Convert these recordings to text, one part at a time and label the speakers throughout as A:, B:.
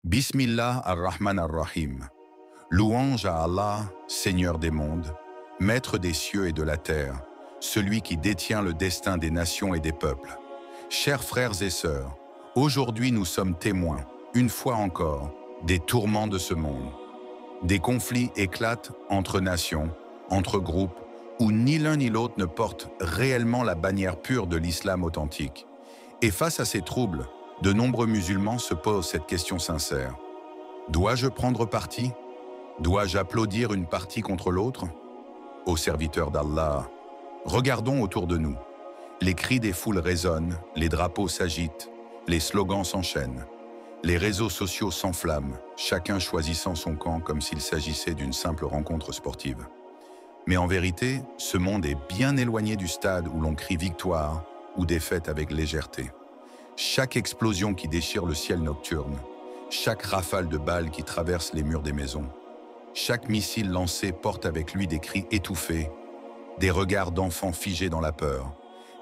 A: Bismillah ar-Rahman ar-Rahim. Louange à Allah, Seigneur des mondes, Maître des cieux et de la terre, celui qui détient le destin des nations et des peuples. Chers frères et sœurs, aujourd'hui nous sommes témoins, une fois encore, des tourments de ce monde. Des conflits éclatent entre nations, entre groupes, où ni l'un ni l'autre ne porte réellement la bannière pure de l'islam authentique. Et face à ces troubles, de nombreux musulmans se posent cette question sincère. Dois-je prendre parti? Dois-je applaudir une partie contre l'autre? Ô serviteurs d'Allah, regardons autour de nous. Les cris des foules résonnent, les drapeaux s'agitent, les slogans s'enchaînent. Les réseaux sociaux s'enflamment, chacun choisissant son camp comme s'il s'agissait d'une simple rencontre sportive. Mais en vérité, ce monde est bien éloigné du stade où l'on crie victoire ou défaite avec légèreté. Chaque explosion qui déchire le ciel nocturne, chaque rafale de balles qui traverse les murs des maisons, chaque missile lancé porte avec lui des cris étouffés, des regards d'enfants figés dans la peur,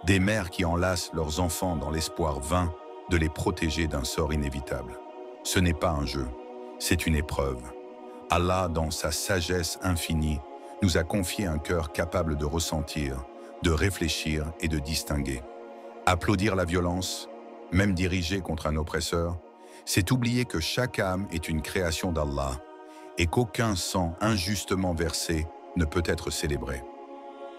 A: des mères qui enlacent leurs enfants dans l'espoir vain de les protéger d'un sort inévitable. Ce n'est pas un jeu, c'est une épreuve. Allah, dans sa sagesse infinie, nous a confié un cœur capable de ressentir, de réfléchir et de distinguer. Applaudir la violence, même dirigée contre un oppresseur, c'est oublier que chaque âme est une création d'Allah et qu'aucun sang injustement versé ne peut être célébré.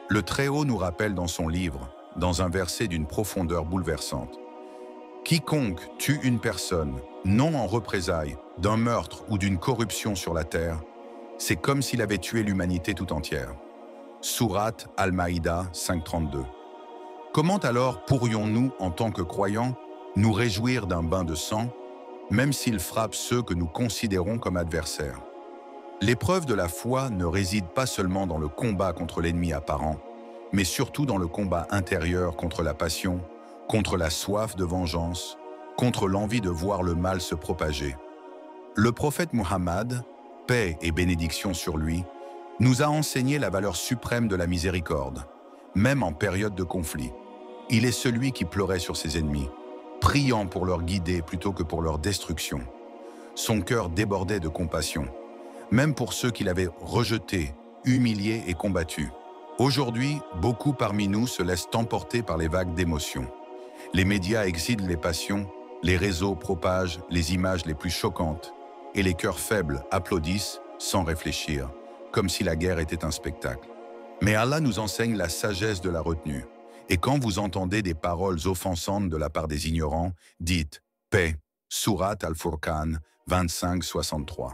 A: Le Très-Haut nous rappelle dans son livre, dans un verset d'une profondeur bouleversante: quiconque tue une personne, non en représailles d'un meurtre ou d'une corruption sur la terre, c'est comme s'il avait tué l'humanité tout entière. Sourate Al-Maïda 5.32. Comment alors pourrions-nous, en tant que croyants, nous réjouir d'un bain de sang, même s'il frappe ceux que nous considérons comme adversaires? L'épreuve de la foi ne réside pas seulement dans le combat contre l'ennemi apparent, mais surtout dans le combat intérieur contre la passion, contre la soif de vengeance, contre l'envie de voir le mal se propager. Le prophète Muhammad, paix et bénédiction sur lui, nous a enseigné la valeur suprême de la miséricorde, même en période de conflit. Il est celui qui pleurait sur ses ennemis, priant pour leur guider plutôt que pour leur destruction. Son cœur débordait de compassion, même pour ceux qu'il avait rejetés, humiliés et combattus. Aujourd'hui, beaucoup parmi nous se laissent emporter par les vagues d'émotions. Les médias excitent les passions, les réseaux propagent les images les plus choquantes, et les cœurs faibles applaudissent sans réfléchir, comme si la guerre était un spectacle. Mais Allah nous enseigne la sagesse de la retenue. Et quand vous entendez des paroles offensantes de la part des ignorants, dites « paix », Sourate Al-Furqan 25-63.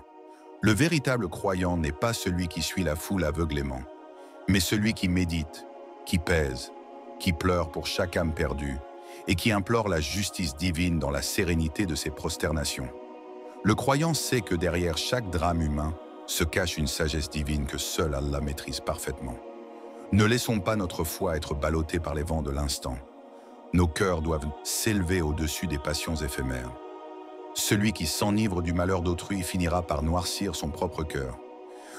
A: Le véritable croyant n'est pas celui qui suit la foule aveuglément, mais celui qui médite, qui pèse, qui pleure pour chaque âme perdue et qui implore la justice divine dans la sérénité de ses prosternations. Le croyant sait que derrière chaque drame humain se cache une sagesse divine que seul Allah maîtrise parfaitement. Ne laissons pas notre foi être ballottée par les vents de l'instant. Nos cœurs doivent s'élever au-dessus des passions éphémères. Celui qui s'enivre du malheur d'autrui finira par noircir son propre cœur.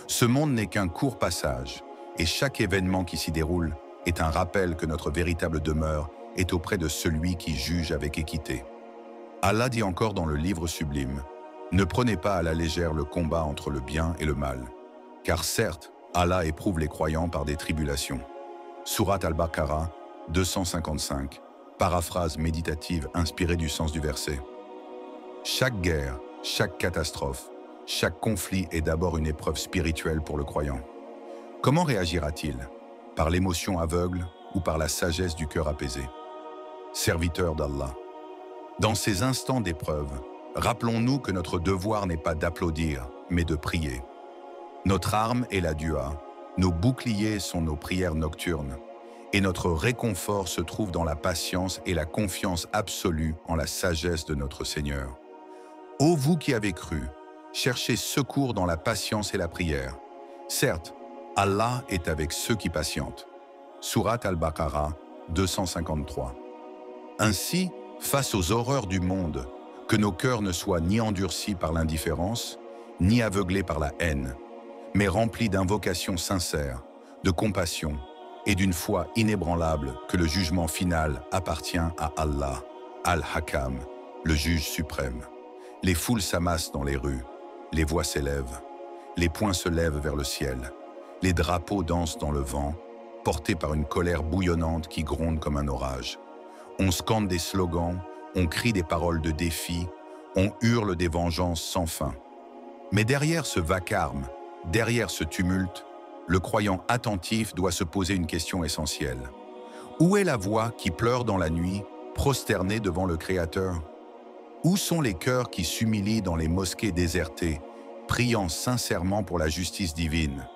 A: Ce monde n'est qu'un court passage, et chaque événement qui s'y déroule est un rappel que notre véritable demeure est auprès de celui qui juge avec équité. Allah dit encore dans le livre sublime: ne prenez pas à la légère le combat entre le bien et le mal, car certes, Allah éprouve les croyants par des tribulations. Sourate Al-Baqarah 255, paraphrase méditative inspirée du sens du verset. Chaque guerre, chaque catastrophe, chaque conflit est d'abord une épreuve spirituelle pour le croyant. Comment réagira-t-il? Par l'émotion aveugle ou par la sagesse du cœur apaisé? Serviteurs d'Allah, dans ces instants d'épreuve, rappelons-nous que notre devoir n'est pas d'applaudir, mais de prier. Notre arme est la dua, nos boucliers sont nos prières nocturnes, et notre réconfort se trouve dans la patience et la confiance absolue en la sagesse de notre Seigneur. Ô vous qui avez cru, cherchez secours dans la patience et la prière. Certes, Allah est avec ceux qui patientent. Sourate Al-Baqarah 253. Ainsi, face aux horreurs du monde, que nos cœurs ne soient ni endurcis par l'indifférence, ni aveuglés par la haine, mais remplis d'invocations sincères, de compassion et d'une foi inébranlable que le jugement final appartient à Allah, Al-Hakam, le juge suprême. Les foules s'amassent dans les rues, les voix s'élèvent, les poings se lèvent vers le ciel, les drapeaux dansent dans le vent, portés par une colère bouillonnante qui gronde comme un orage. On scande des slogans, on crie des paroles de défi, on hurle des vengeances sans fin. Mais derrière ce vacarme, derrière ce tumulte, le croyant attentif doit se poser une question essentielle. Où est la voix qui pleure dans la nuit, prosternée devant le Créateur? Où sont les cœurs qui s'humilient dans les mosquées désertées, priant sincèrement pour la justice divine?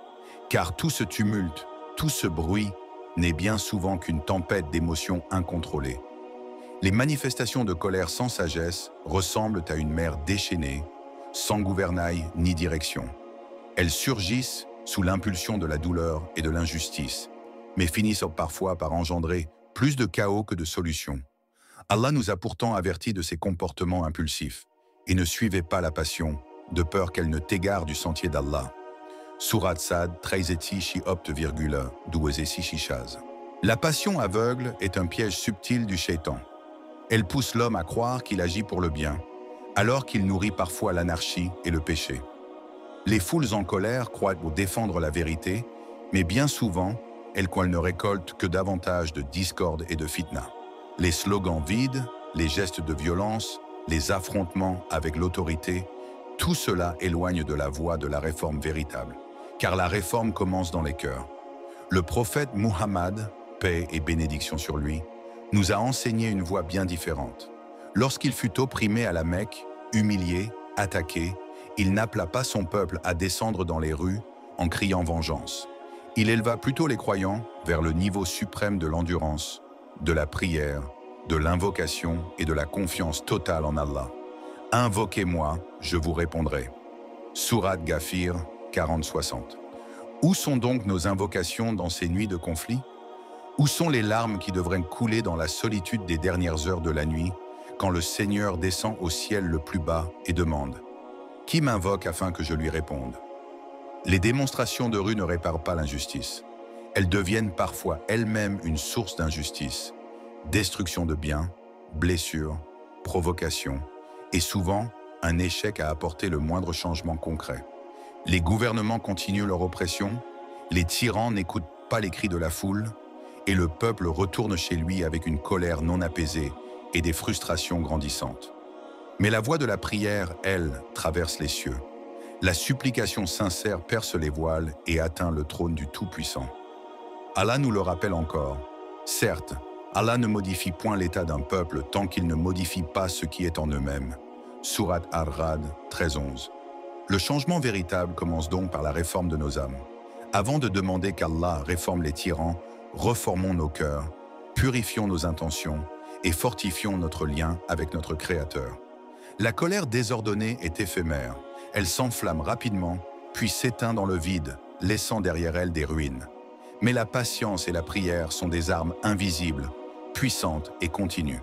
A: Car tout ce tumulte, tout ce bruit n'est bien souvent qu'une tempête d'émotions incontrôlées. Les manifestations de colère sans sagesse ressemblent à une mer déchaînée, sans gouvernail ni direction. Elles surgissent sous l'impulsion de la douleur et de l'injustice, mais finissent parfois par engendrer plus de chaos que de solutions. Allah nous a pourtant avertis de ces comportements impulsifs, et ne suivez pas la passion, de peur qu'elle ne t'égare du sentier d'Allah. Surat Sad 13:12. La passion aveugle est un piège subtil du shaitan. Elle pousse l'homme à croire qu'il agit pour le bien, alors qu'il nourrit parfois l'anarchie et le péché. Les foules en colère croient pour défendre la vérité, mais bien souvent, elles ne récoltent que davantage de discorde et de fitna. Les slogans vides, les gestes de violence, les affrontements avec l'autorité, tout cela éloigne de la voie de la réforme véritable, car la réforme commence dans les cœurs. Le prophète Muhammad, paix et bénédiction sur lui, nous a enseigné une voie bien différente. Lorsqu'il fut opprimé à la Mecque, humilié, attaqué, il n'appela pas son peuple à descendre dans les rues en criant vengeance. Il éleva plutôt les croyants vers le niveau suprême de l'endurance, de la prière, de l'invocation et de la confiance totale en Allah. Invoquez-moi, je vous répondrai. Sourate Ghafir 40-60. Où sont donc nos invocations dans ces nuits de conflit? Où sont les larmes qui devraient couler dans la solitude des dernières heures de la nuit, quand le Seigneur descend au ciel le plus bas et demande « Qui m'invoque afin que je lui réponde ?» Les démonstrations de rue ne réparent pas l'injustice. Elles deviennent parfois elles-mêmes une source d'injustice, destruction de biens, blessures, provocations, et souvent un échec à apporter le moindre changement concret. Les gouvernements continuent leur oppression, les tyrans n'écoutent pas les cris de la foule, et le peuple retourne chez lui avec une colère non apaisée et des frustrations grandissantes. Mais la voie de la prière, elle, traverse les cieux. La supplication sincère perce les voiles et atteint le trône du Tout-Puissant. Allah nous le rappelle encore. Certes, Allah ne modifie point l'état d'un peuple tant qu'il ne modifie pas ce qui est en eux-mêmes. Sourate Ar-Ra'd 13-11. Le changement véritable commence donc par la réforme de nos âmes. Avant de demander qu'Allah réforme les tyrans, reformons nos cœurs, purifions nos intentions et fortifions notre lien avec notre Créateur. La colère désordonnée est éphémère. Elle s'enflamme rapidement, puis s'éteint dans le vide, laissant derrière elle des ruines. Mais la patience et la prière sont des armes invisibles, puissantes et continues.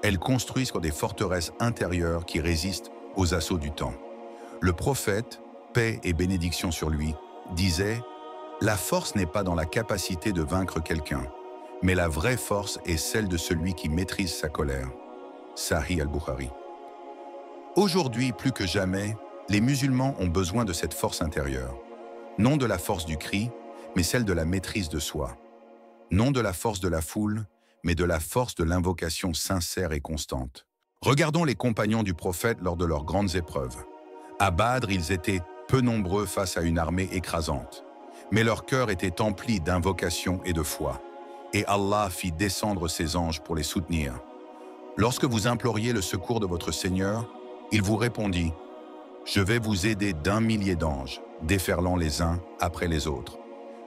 A: Elles construisent des forteresses intérieures qui résistent aux assauts du temps. Le prophète, paix et bénédiction sur lui, disait « La force n'est pas dans la capacité de vaincre quelqu'un, mais la vraie force est celle de celui qui maîtrise sa colère. » Sahih al-Bukhari. Aujourd'hui, plus que jamais, les musulmans ont besoin de cette force intérieure. Non de la force du cri, mais celle de la maîtrise de soi. Non de la force de la foule, mais de la force de l'invocation sincère et constante. Regardons les compagnons du prophète lors de leurs grandes épreuves. À Badr, ils étaient peu nombreux face à une armée écrasante. Mais leur cœur était empli d'invocation et de foi. Et Allah fit descendre ses anges pour les soutenir. Lorsque vous imploriez le secours de votre Seigneur, il vous répondit « Je vais vous aider d'1 millier d'anges, déferlant les uns après les autres. »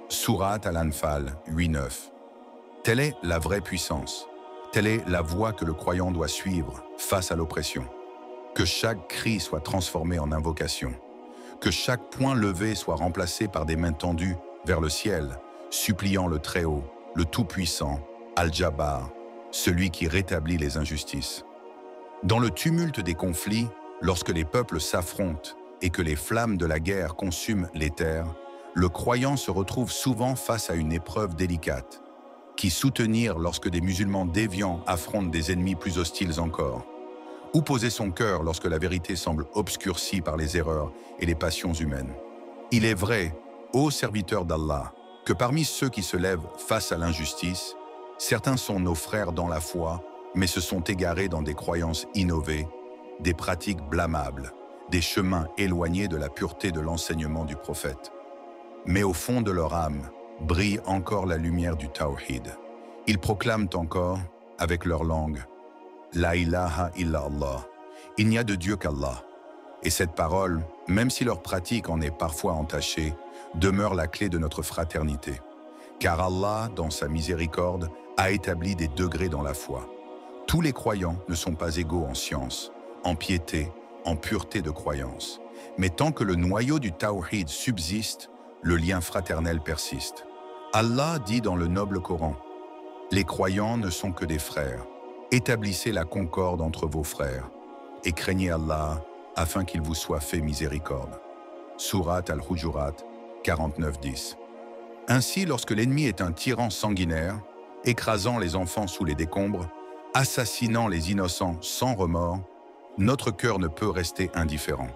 A: Sourate Al-Anfal 8-9. Telle est la vraie puissance. Telle est la voie que le croyant doit suivre face à l'oppression. Que chaque cri soit transformé en invocation. Que chaque poing levé soit remplacé par des mains tendues vers le ciel, suppliant le Très-Haut, le Tout-Puissant, Al-Jabbar, celui qui rétablit les injustices. Dans le tumulte des conflits, lorsque les peuples s'affrontent et que les flammes de la guerre consument les terres, le croyant se retrouve souvent face à une épreuve délicate. Qui soutenir lorsque des musulmans déviants affrontent des ennemis plus hostiles encore? Où poser son cœur lorsque la vérité semble obscurcie par les erreurs et les passions humaines? Il est vrai, ô serviteurs d'Allah, que parmi ceux qui se lèvent face à l'injustice, certains sont nos frères dans la foi, mais se sont égarés dans des croyances innovées, des pratiques blâmables, des chemins éloignés de la pureté de l'enseignement du prophète. Mais au fond de leur âme brille encore la lumière du Tawhid. Ils proclament encore, avec leur langue, « La ilaha illallah » « Il n'y a de Dieu qu'Allah ». Et cette parole, même si leur pratique en est parfois entachée, demeure la clé de notre fraternité. Car Allah, dans sa miséricorde, a établi des degrés dans la foi. Tous les croyants ne sont pas égaux en science, en piété, en pureté de croyance. Mais tant que le noyau du Tawhid subsiste, le lien fraternel persiste. Allah dit dans le noble Coran, « Les croyants ne sont que des frères. Établissez la concorde entre vos frères et craignez Allah afin qu'il vous soit fait miséricorde. » Surat al-Hujurat 49-10. Ainsi, lorsque l'ennemi est un tyran sanguinaire, écrasant les enfants sous les décombres, assassinant les innocents sans remords, notre cœur ne peut rester indifférent.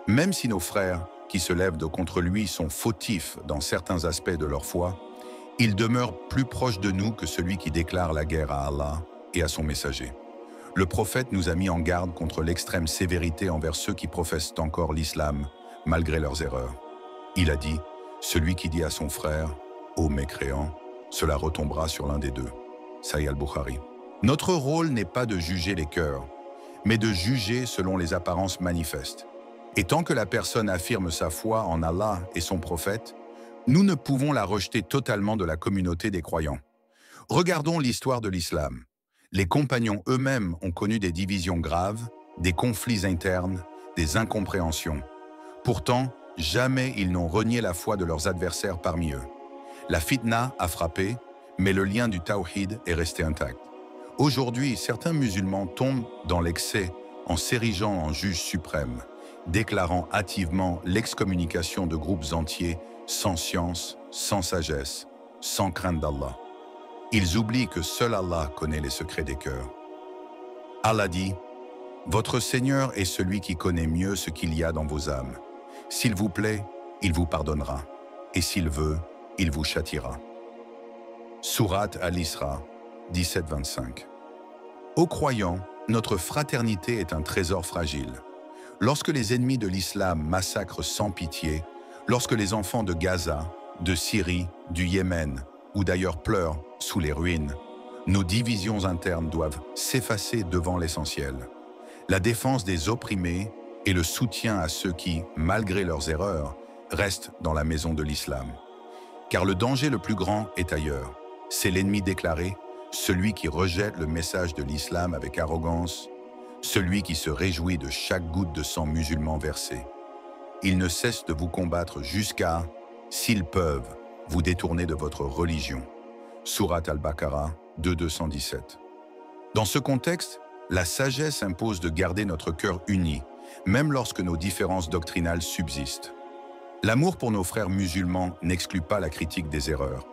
A: Même si nos frères qui se lèvent contre lui sont fautifs dans certains aspects de leur foi, ils demeurent plus proches de nous que celui qui déclare la guerre à Allah et à son messager. Le prophète nous a mis en garde contre l'extrême sévérité envers ceux qui professent encore l'islam, malgré leurs erreurs. Il a dit, « Celui qui dit à son frère, ô mécréant, cela retombera sur l'un des deux. » Sahih al-Bukhari. Notre rôle n'est pas de juger les cœurs, mais de juger selon les apparences manifestes. Et tant que la personne affirme sa foi en Allah et son prophète, nous ne pouvons la rejeter totalement de la communauté des croyants. Regardons l'histoire de l'islam. Les compagnons eux-mêmes ont connu des divisions graves, des conflits internes, des incompréhensions. Pourtant, jamais ils n'ont renié la foi de leurs adversaires parmi eux. La fitna a frappé, mais le lien du tawhid est resté intact. Aujourd'hui, certains musulmans tombent dans l'excès en s'érigeant en juge suprême, déclarant hâtivement l'excommunication de groupes entiers sans science, sans sagesse, sans crainte d'Allah. Ils oublient que seul Allah connaît les secrets des cœurs. Allah dit, « Votre Seigneur est celui qui connaît mieux ce qu'il y a dans vos âmes. S'il vous plaît, il vous pardonnera, et s'il veut, il vous châtiera. » Surat al-Isra 17-25. Ô croyants, notre fraternité est un trésor fragile. Lorsque les ennemis de l'islam massacrent sans pitié, lorsque les enfants de Gaza, de Syrie, du Yémen, ou d'ailleurs pleurent sous les ruines, nos divisions internes doivent s'effacer devant l'essentiel. La défense des opprimés et le soutien à ceux qui, malgré leurs erreurs, restent dans la maison de l'islam. Car le danger le plus grand est ailleurs. C'est l'ennemi déclaré, celui qui rejette le message de l'islam avec arrogance, celui qui se réjouit de chaque goutte de sang musulman versé. Ils ne cessent de vous combattre jusqu'à, s'ils peuvent, vous détourner de votre religion. Surat al-Baqarah 2:217. Dans ce contexte, la sagesse impose de garder notre cœur uni, même lorsque nos différences doctrinales subsistent. L'amour pour nos frères musulmans n'exclut pas la critique des erreurs,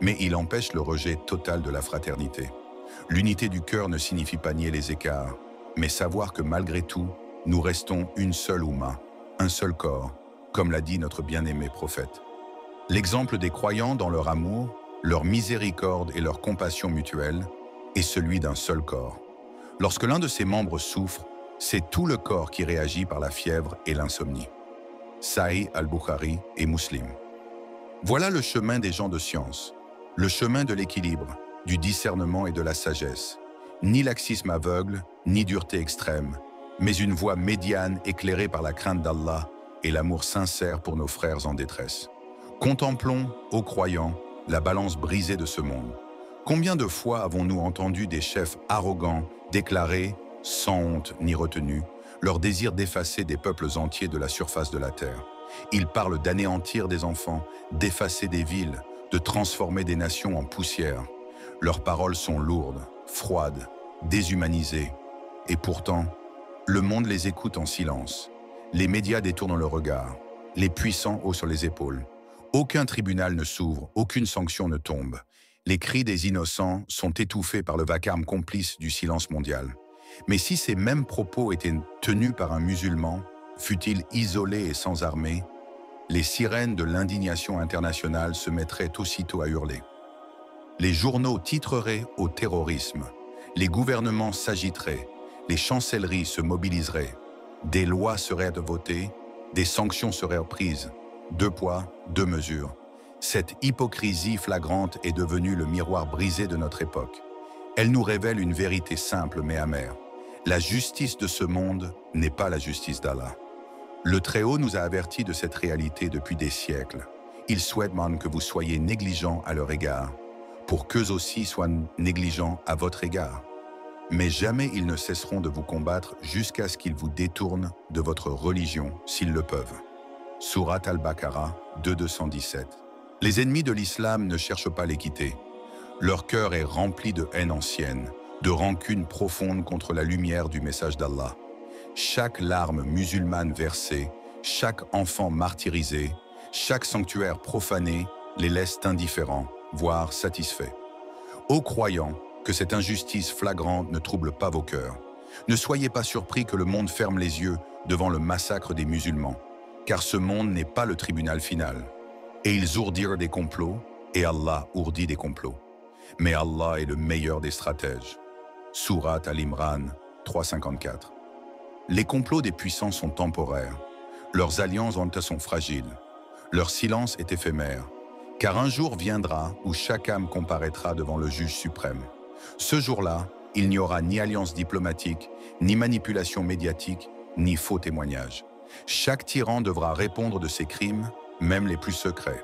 A: mais il empêche le rejet total de la fraternité. L'unité du cœur ne signifie pas nier les écarts, mais savoir que malgré tout, nous restons une seule Oumma, un seul corps, comme l'a dit notre bien-aimé prophète. L'exemple des croyants dans leur amour, leur miséricorde et leur compassion mutuelle est celui d'un seul corps. Lorsque l'un de ses membres souffre, c'est tout le corps qui réagit par la fièvre et l'insomnie. Sahih al-Bukhari et Muslim. Voilà le chemin des gens de science, le chemin de l'équilibre, du discernement et de la sagesse. Ni laxisme aveugle, ni dureté extrême, mais une voie médiane éclairée par la crainte d'Allah et l'amour sincère pour nos frères en détresse. Contemplons, ô croyants, la balance brisée de ce monde. Combien de fois avons-nous entendu des chefs arrogants déclarer, sans honte ni retenue, leur désir d'effacer des peuples entiers de la surface de la terre? Ils parlent d'anéantir des enfants, d'effacer des villes, de transformer des nations en poussière. Leurs paroles sont lourdes, froides, déshumanisées. Et pourtant, le monde les écoute en silence. Les médias détournent le regard. Les puissants haussent les épaules. Aucun tribunal ne s'ouvre, aucune sanction ne tombe. Les cris des innocents sont étouffés par le vacarme complice du silence mondial. Mais si ces mêmes propos étaient tenus par un musulman, fût-il isolé et sans armée, les sirènes de l'indignation internationale se mettraient aussitôt à hurler. Les journaux titreraient au terrorisme, les gouvernements s'agiteraient, les chancelleries se mobiliseraient, des lois seraient votées, des sanctions seraient prises, 2 poids, 2 mesures. Cette hypocrisie flagrante est devenue le miroir brisé de notre époque. Elle nous révèle une vérité simple mais amère. La justice de ce monde n'est pas la justice d'Allah. Le Très-Haut nous a avertis de cette réalité depuis des siècles. Il souhaite que vous soyez négligents à leur égard, pour qu'eux aussi soient négligents à votre égard. Mais jamais ils ne cesseront de vous combattre jusqu'à ce qu'ils vous détournent de votre religion, s'ils le peuvent. Sourate Al-Baqarah 2:217. Les ennemis de l'islam ne cherchent pas l'équité. Leur cœur est rempli de haine ancienne, de rancune profonde contre la lumière du message d'Allah. Chaque larme musulmane versée, chaque enfant martyrisé, chaque sanctuaire profané les laisse indifférents, voire satisfaits. Ô croyants, que cette injustice flagrante ne trouble pas vos cœurs. Ne soyez pas surpris que le monde ferme les yeux devant le massacre des musulmans, car ce monde n'est pas le tribunal final. Et ils ourdirent des complots, et Allah ourdit des complots. Mais Allah est le meilleur des stratèges. Sourate Al-Imran 3:54. Les complots des puissants sont temporaires. Leurs alliances sont fragiles. Leur silence est éphémère. Car un jour viendra où chaque âme comparaîtra devant le juge suprême. Ce jour-là, il n'y aura ni alliance diplomatique, ni manipulation médiatique, ni faux témoignages. Chaque tyran devra répondre de ses crimes, même les plus secrets.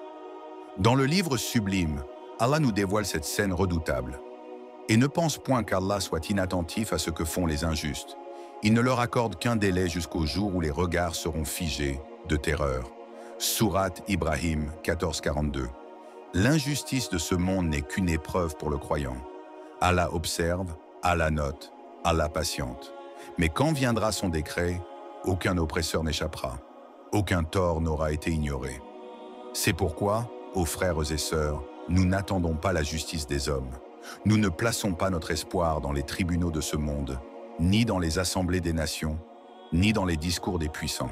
A: Dans le livre sublime, Allah nous dévoile cette scène redoutable. Et ne pense point qu'Allah soit inattentif à ce que font les injustes. Il ne leur accorde qu'un délai jusqu'au jour où les regards seront figés de terreur. Sourate Ibrahim 14:42. L'injustice de ce monde n'est qu'une épreuve pour le croyant. Allah observe, Allah note, Allah patiente. Mais quand viendra son décret, aucun oppresseur n'échappera. Aucun tort n'aura été ignoré. C'est pourquoi, ô frères et sœurs, nous n'attendons pas la justice des hommes. Nous ne plaçons pas notre espoir dans les tribunaux de ce monde, ni dans les assemblées des nations, ni dans les discours des puissants.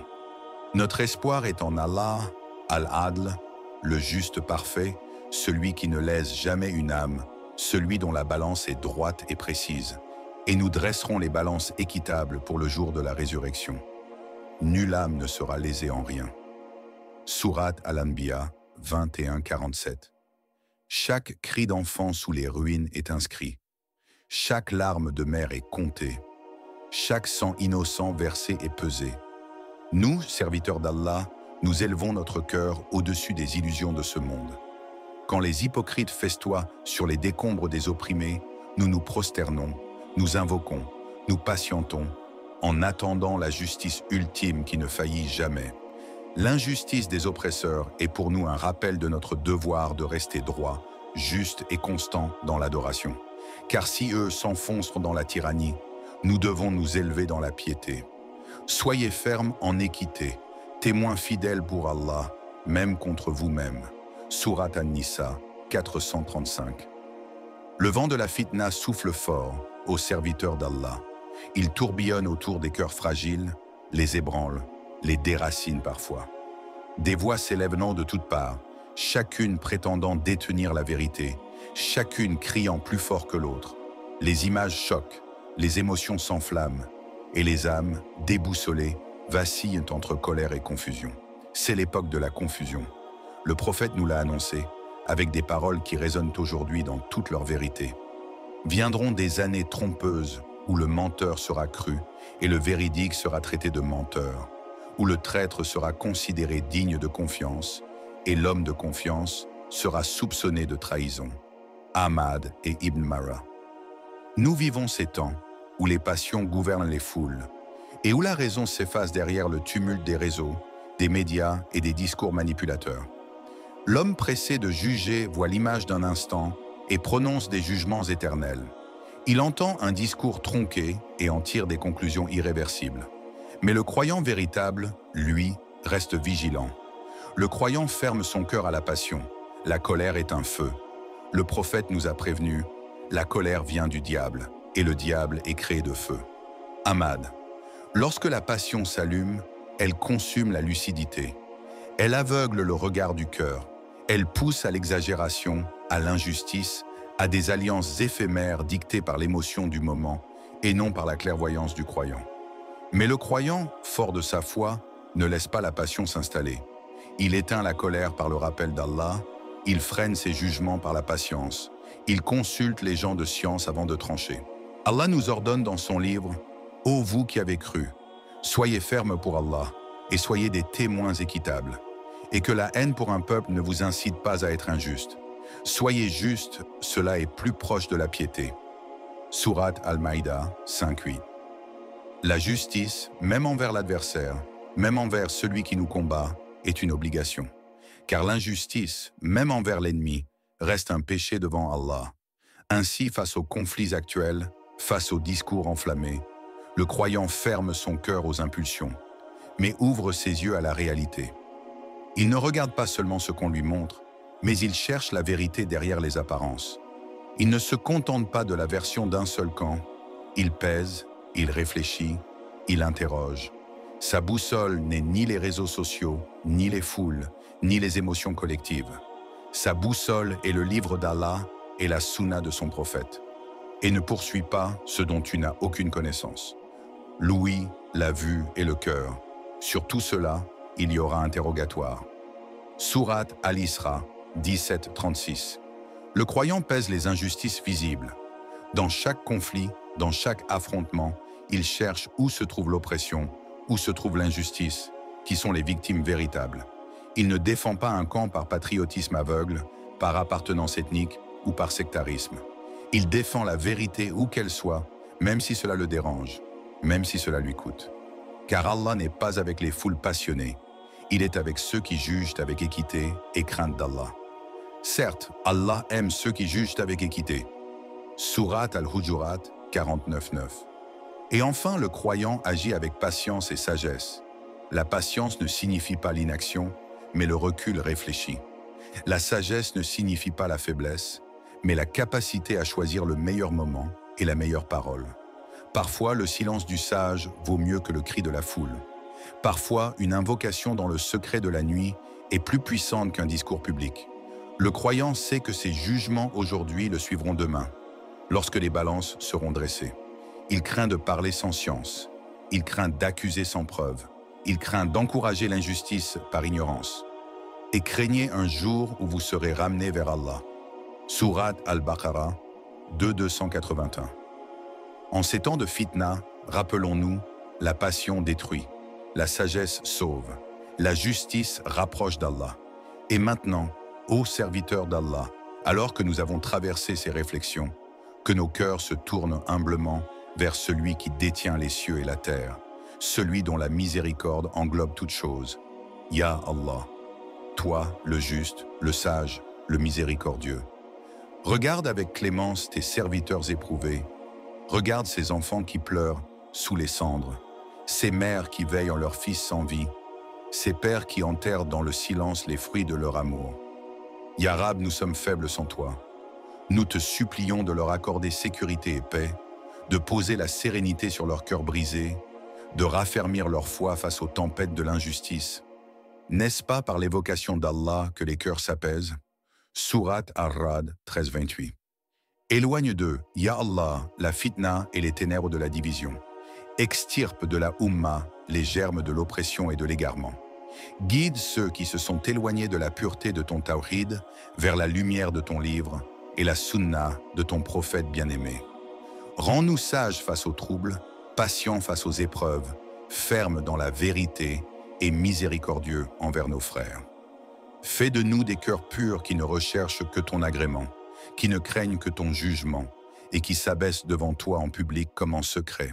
A: Notre espoir est en Allah, Al-Adl, le juste parfait, celui qui ne lèse jamais une âme, celui dont la balance est droite et précise, et nous dresserons les balances équitables pour le jour de la résurrection. Nulle âme ne sera lésée en rien. Sourate Al-Anbiya 21:47. Chaque cri d'enfant sous les ruines est inscrit. Chaque larme de mère est comptée. Chaque sang innocent versé est pesé. Nous, serviteurs d'Allah, nous élevons notre cœur au-dessus des illusions de ce monde. Quand les hypocrites festoient sur les décombres des opprimés, nous nous prosternons, nous invoquons, nous patientons, en attendant la justice ultime qui ne faillit jamais. L'injustice des oppresseurs est pour nous un rappel de notre devoir de rester droit, juste et constant dans l'adoration. Car si eux s'enfoncent dans la tyrannie, nous devons nous élever dans la piété. Soyez fermes en équité, témoins fidèles pour Allah, même contre vous-même. Sourate An-Nisa 435. Le vent de la fitna souffle fort aux serviteurs d'Allah. Il tourbillonne autour des cœurs fragiles, les ébranle, les déracine parfois. Des voix s'élèvent de toutes parts, chacune prétendant détenir la vérité, chacune criant plus fort que l'autre. Les images choquent, les émotions s'enflamment, et les âmes, déboussolées, vacillent entre colère et confusion. C'est l'époque de la confusion. Le prophète nous l'a annoncé, avec des paroles qui résonnent aujourd'hui dans toute leur vérité. Viendront des années trompeuses où le menteur sera cru et le véridique sera traité de menteur, où le traître sera considéré digne de confiance et l'homme de confiance sera soupçonné de trahison. Ahmad et Ibn Mara. Nous vivons ces temps où les passions gouvernent les foules et où la raison s'efface derrière le tumulte des réseaux, des médias et des discours manipulateurs. L'homme pressé de juger voit l'image d'un instant et prononce des jugements éternels. Il entend un discours tronqué et en tire des conclusions irréversibles. Mais le croyant véritable, lui, reste vigilant. Le croyant ferme son cœur à la passion. La colère est un feu. Le prophète nous a prévenus, la colère vient du diable, et le diable est créé de feu. Ahmad. Lorsque la passion s'allume, elle consume la lucidité. Elle aveugle le regard du cœur. Elle pousse à l'exagération, à l'injustice, à des alliances éphémères dictées par l'émotion du moment et non par la clairvoyance du croyant. Mais le croyant, fort de sa foi, ne laisse pas la passion s'installer. Il éteint la colère par le rappel d'Allah, il freine ses jugements par la patience, il consulte les gens de science avant de trancher. Allah nous ordonne dans son livre « Ô vous qui avez cru, soyez fermes pour Allah et soyez des témoins équitables, et que la haine pour un peuple ne vous incite pas à être injuste. Soyez justes, cela est plus proche de la piété. » Sourate Al-Maïda 5:8. La justice, même envers l'adversaire, même envers celui qui nous combat, est une obligation. Car l'injustice, même envers l'ennemi, reste un péché devant Allah. Ainsi, face aux conflits actuels, face aux discours enflammés, le croyant ferme son cœur aux impulsions, mais ouvre ses yeux à la réalité. Il ne regarde pas seulement ce qu'on lui montre, mais il cherche la vérité derrière les apparences. Il ne se contente pas de la version d'un seul camp, il pèse, il réfléchit, il interroge. Sa boussole n'est ni les réseaux sociaux, ni les foules, ni les émotions collectives. Sa boussole est le livre d'Allah et la sunna de son prophète. Et ne poursuis pas ce dont tu n'as aucune connaissance. L'ouïe, la vue et le cœur. Sur tout cela, il y aura interrogatoire. Sourate Al-Isra 17:36. Le croyant pèse les injustices visibles. Dans chaque conflit, dans chaque affrontement, il cherche où se trouve l'oppression, où se trouve l'injustice, qui sont les victimes véritables. Il ne défend pas un camp par patriotisme aveugle, par appartenance ethnique ou par sectarisme. Il défend la vérité où qu'elle soit, même si cela le dérange, même si cela lui coûte. Car Allah n'est pas avec les foules passionnées, il est avec ceux qui jugent avec équité et crainte d'Allah. Certes, Allah aime ceux qui jugent avec équité. Sourate Al-Hujurat 49:9. Et enfin, le croyant agit avec patience et sagesse. La patience ne signifie pas l'inaction, mais le recul réfléchi. La sagesse ne signifie pas la faiblesse, mais la capacité à choisir le meilleur moment et la meilleure parole. Parfois, le silence du sage vaut mieux que le cri de la foule. Parfois, une invocation dans le secret de la nuit est plus puissante qu'un discours public. Le croyant sait que ses jugements aujourd'hui le suivront demain, lorsque les balances seront dressées. Il craint de parler sans science. Il craint d'accuser sans preuve. Il craint d'encourager l'injustice par ignorance. Et craignez un jour où vous serez ramenés vers Allah. Sourate Al-Baqarah 2:281. En ces temps de fitna, rappelons-nous, la passion détruit, la sagesse sauve, la justice rapproche d'Allah. Et maintenant, ô serviteurs d'Allah, alors que nous avons traversé ces réflexions, que nos cœurs se tournent humblement vers celui qui détient les cieux et la terre, celui dont la miséricorde englobe toutes choses. Ya Allah, toi, le juste, le sage, le miséricordieux. Regarde avec clémence tes serviteurs éprouvés. Regarde ces enfants qui pleurent sous les cendres, ces mères qui veillent en leurs fils sans vie, ces pères qui enterrent dans le silence les fruits de leur amour. Ya Rab, nous sommes faibles sans toi. Nous te supplions de leur accorder sécurité et paix, de poser la sérénité sur leur cœur brisé, de raffermir leur foi face aux tempêtes de l'injustice. N'est-ce pas par l'évocation d'Allah que les cœurs s'apaisent? Sourate Ar-Ra'd 13:28. Éloigne d'eux, Ya Allah, la fitna et les ténèbres de la division. Extirpe de la Ummah les germes de l'oppression et de l'égarement. Guide ceux qui se sont éloignés de la pureté de ton tawhid vers la lumière de ton livre et la sunna de ton prophète bien-aimé. Rends-nous sages face aux troubles, patients face aux épreuves, fermes dans la vérité et miséricordieux envers nos frères. Fais de nous des cœurs purs qui ne recherchent que ton agrément, qui ne craignent que ton jugement et qui s'abaissent devant toi en public comme en secret.